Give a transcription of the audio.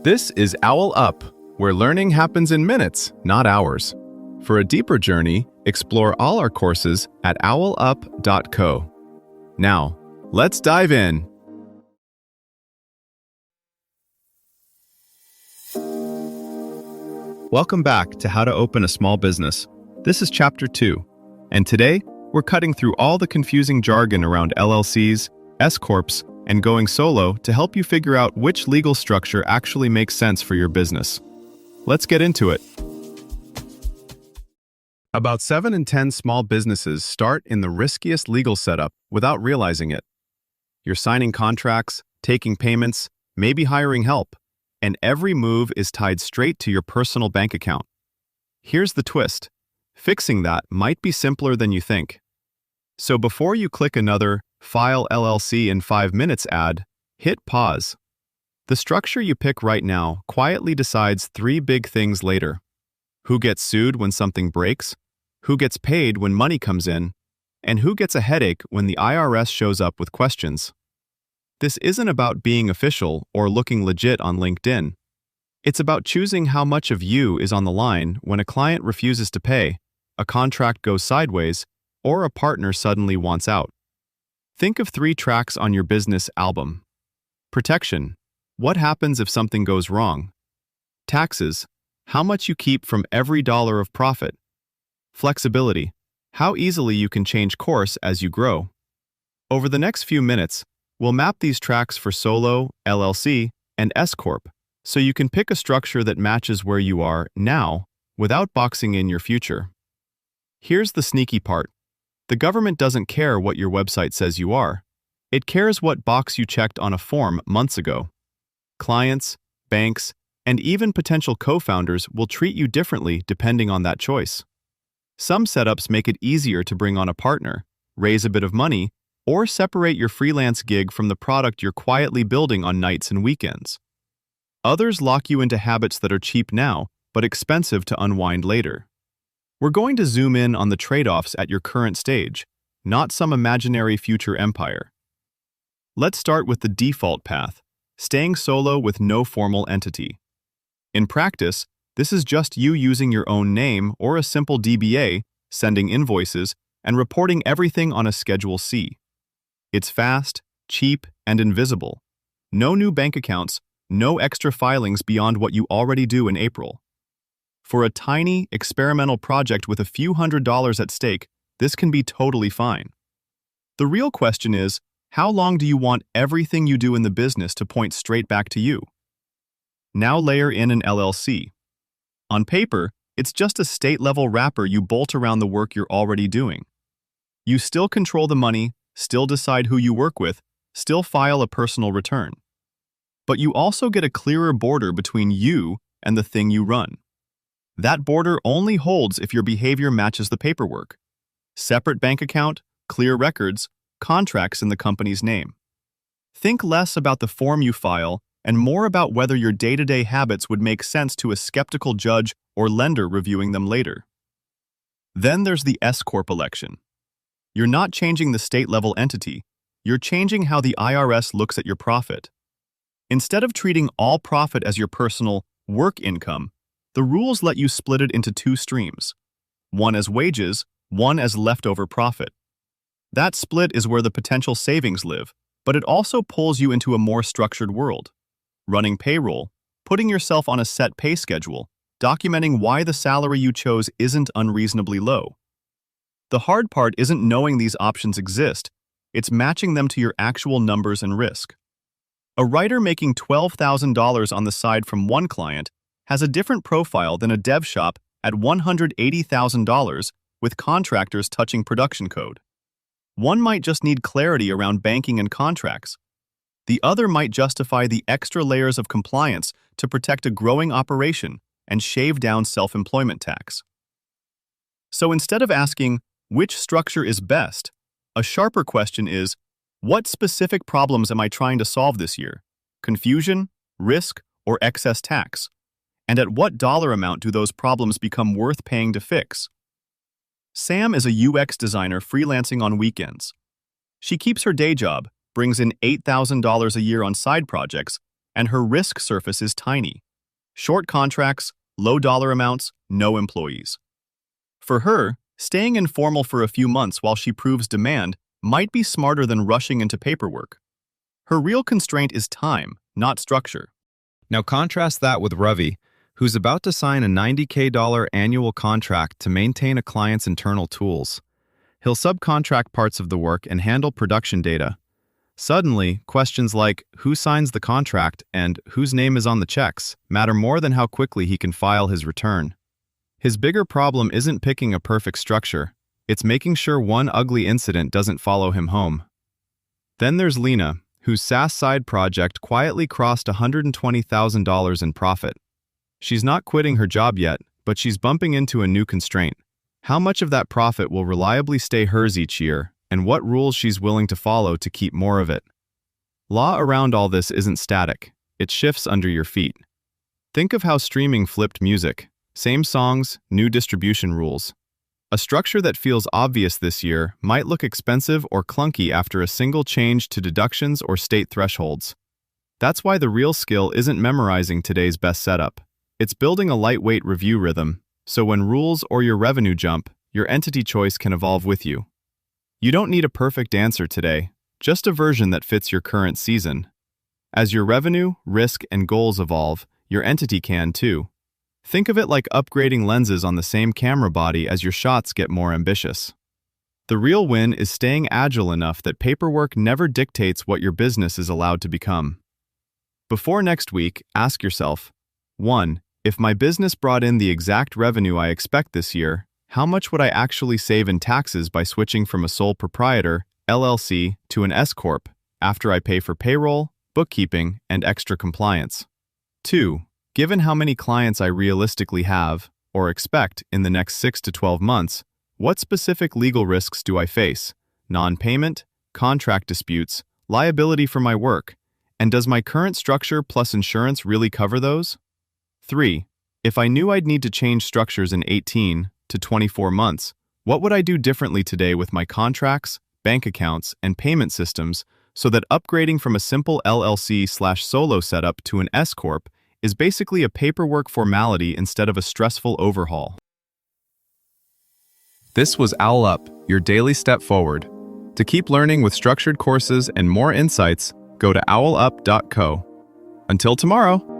This is OwlUp, where learning happens in minutes, not hours. For a deeper journey, explore all our courses at owlup.co. Now, let's dive in. Welcome back to How to Open a Small Business. This is Chapter 2, and today we're cutting through all the confusing jargon around LLCs, S-Corps, and going solo to help you figure out which legal structure actually makes sense for your business. Let's get into it. About 7 in 10 small businesses start in the riskiest legal setup without realizing it. You're signing contracts, taking payments, maybe hiring help, and every move is tied straight to your personal bank account. Here's the twist. Fixing that might be simpler than you think. So before you click another File LLC in 5 minutes ad, hit pause. The structure you pick right now quietly decides 3 big things later. Who gets sued when something breaks, who gets paid when money comes in, and who gets a headache when the IRS shows up with questions. This isn't about being official or looking legit on LinkedIn. It's about choosing how much of you is on the line when a client refuses to pay, a contract goes sideways, or a partner suddenly wants out. Think of 3 tracks on your business album. Protection. What happens if something goes wrong? Taxes. How much you keep from every dollar of profit? Flexibility. How easily you can change course as you grow. Over the next few minutes, we'll map these tracks for solo, LLC, and S-Corp, so you can pick a structure that matches where you are now without boxing in your future. Here's the sneaky part. The government doesn't care what your website says you are. It cares what box you checked on a form months ago. Clients, banks, and even potential co-founders will treat you differently depending on that choice. Some setups make it easier to bring on a partner, raise a bit of money, or separate your freelance gig from the product you're quietly building on nights and weekends. Others lock you into habits that are cheap now, but expensive to unwind later. We're going to zoom in on the trade-offs at your current stage, not some imaginary future empire. Let's start with the default path, staying solo with no formal entity. In practice, this is just you using your own name or a simple DBA, sending invoices, and reporting everything on a Schedule C. It's fast, cheap, and invisible. No new bank accounts, no extra filings beyond what you already do in April. For a tiny, experimental project with a few $100s at stake, this can be totally fine. The real question is, how long do you want everything you do in the business to point straight back to you? Now layer in an LLC. On paper, it's just a state-level wrapper you bolt around the work you're already doing. You still control the money, still decide who you work with, still file a personal return. But you also get a clearer border between you and the thing you run. That border only holds if your behavior matches the paperwork. Separate bank account, clear records, contracts in the company's name. Think less about the form you file and more about whether your day-to-day habits would make sense to a skeptical judge or lender reviewing them later. Then there's the S-Corp election. You're not changing the state-level entity, you're changing how the IRS looks at your profit. Instead of treating all profit as your personal work income, the rules let you split it into 2 streams, one as wages, one as leftover profit. That split is where the potential savings live, but it also pulls you into a more structured world. Running payroll, putting yourself on a set pay schedule, documenting why the salary you chose isn't unreasonably low. The hard part isn't knowing these options exist, it's matching them to your actual numbers and risk. A writer making $12,000 on the side from one client has a different profile than a dev shop at $180,000 with contractors touching production code. One might just need clarity around banking and contracts. The other might justify the extra layers of compliance to protect a growing operation and shave down self-employment tax. So instead of asking, which structure is best, a sharper question is, what specific problems am I trying to solve this year? Confusion, risk, or excess tax? And at what dollar amount do those problems become worth paying to fix? Sam is a UX designer freelancing on weekends. She keeps her day job, brings in $8,000 a year on side projects, and her risk surface is tiny. Short contracts, low dollar amounts, no employees. For her, staying informal for a few months while she proves demand might be smarter than rushing into paperwork. Her real constraint is time, not structure. Now contrast that with Ravi, who's about to sign a $90K annual contract to maintain a client's internal tools. He'll subcontract parts of the work and handle production data. Suddenly, questions like who signs the contract and whose name is on the checks matter more than how quickly he can file his return. His bigger problem isn't picking a perfect structure, it's making sure one ugly incident doesn't follow him home. Then there's Lena, whose SaaS side project quietly crossed $120,000 in profit. She's not quitting her job yet, but she's bumping into a new constraint. How much of that profit will reliably stay hers each year, and what rules she's willing to follow to keep more of it? Law around all this isn't static, it shifts under your feet. Think of how streaming flipped music. Same songs, new distribution rules. A structure that feels obvious this year might look expensive or clunky after a single change to deductions or state thresholds. That's why the real skill isn't memorizing today's best setup. It's building a lightweight review rhythm, so when rules or your revenue jump, your entity choice can evolve with you. You don't need a perfect answer today, just a version that fits your current season. As your revenue, risk, and goals evolve, your entity can too. Think of it like upgrading lenses on the same camera body as your shots get more ambitious. The real win is staying agile enough that paperwork never dictates what your business is allowed to become. Before next week, ask yourself, 1. If my business brought in the exact revenue I expect this year, how much would I actually save in taxes by switching from a sole proprietor, LLC, to an S-Corp after I pay for payroll, bookkeeping, and extra compliance? 2. Given how many clients I realistically have, or expect, in the next 6 to 12 months, what specific legal risks do I face? Non-payment, contract disputes, liability for my work, and does my current structure plus insurance really cover those? 3. If I knew I'd need to change structures in 18 to 24 months, what would I do differently today with my contracts, bank accounts, and payment systems so that upgrading from a simple LLC/solo setup to an S-Corp is basically a paperwork formality instead of a stressful overhaul? This was OwlUp, your daily step forward. To keep learning with structured courses and more insights, go to owlup.co. Until tomorrow.